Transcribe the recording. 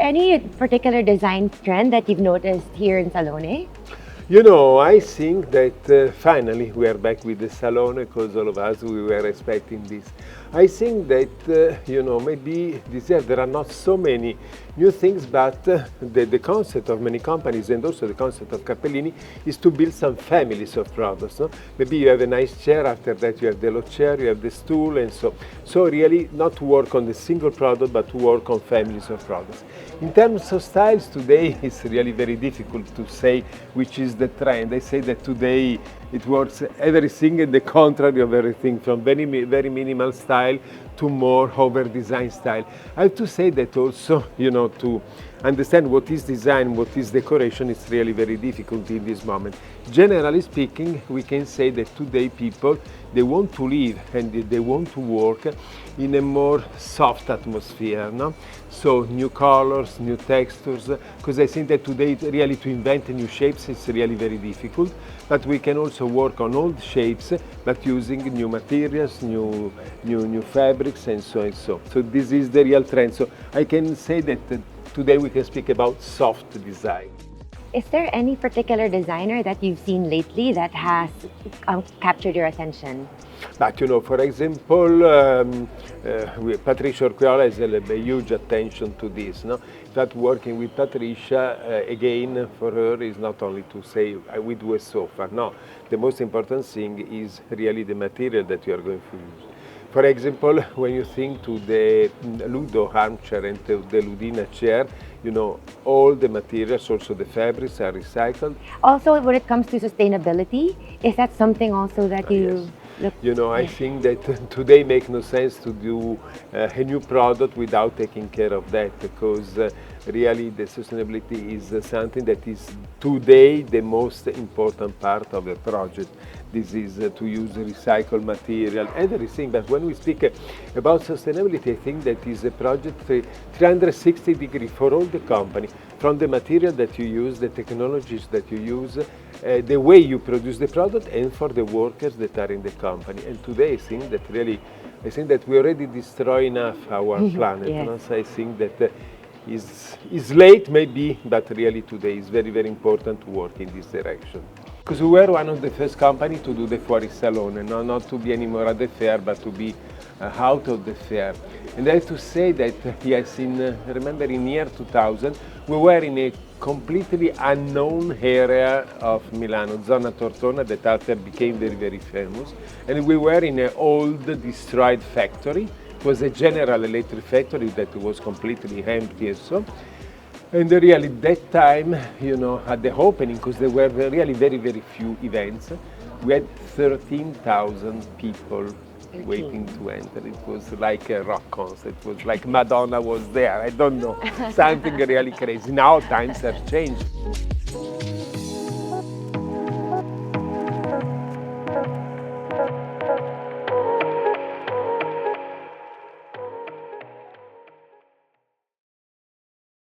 any particular design trend that you've noticed here in Salone? You know, I think that finally we are back with the Salone because all of us, we were expecting this. I think that, you know, maybe this year there are not so many new things, but the concept of many companies and also the concept of Cappellini is to build some families of products. No? Maybe you have a nice chair, after that you have the low chair, you have the stool, and so. So really not to work on the single product, but to work on families of products. In terms of styles, today it's really very difficult to say which is the trend. I say that today it works everything in the contrary of everything, from very minimal style to more over-design style. I have to say that also, you know, to understand what is design, what is decoration, is really very difficult in this moment. Generally speaking, we can say that today people, they want to live and they want to work in a more soft atmosphere, no? So new colors, new textures, because I think that today really to invent new shapes is really very difficult, but we can also work on old shapes, but using new materials, new fabrics, and so and so. So this is the real trend. So I can say that today we can speak about soft design. Is there any particular designer that you've seen lately that has captured your attention? But you know, for example, Patricia Orquiola has a huge attention to this. No? That working with Patricia, again, for her is not only to say, we do a sofa. No, the most important thing is really the material that you are going to use. For example, when you think to the Ludo armchair and to the Ludina chair, you know, all the materials, also the fabrics, are recycled. Also, when it comes to sustainability, is that something also that you look? You know, I think that today makes no sense to do a new product without taking care of that, because really the sustainability is something that is today the most important part of the project. This is to use recycled material, everything. But when we speak about sustainability, I think that is a project 360 degrees for all the company, from the material that you use, the technologies that you use, the way you produce the product, and for the workers that are in the company. And today I think that we already destroy enough our planet. Yes. You know? So I think that is late maybe, but really today is very, very important to work in this direction. Because we were one of the first companies to do the Fuori Salone, no? Not to be anymore at the fair, but to be out of the fair. And I have to say that, yes, remember in year 2000, we were in a completely unknown area of Milano, Zona Tortona, that after became very, very famous. And we were in an old, destroyed factory. It was a General Electric factory that was completely empty and so. And really that time, you know, at the opening, because there were really very, very few events, we had 13,000 people waiting to enter. It was like a rock concert. It was like Madonna was there. I don't know, something really crazy. Now times have changed.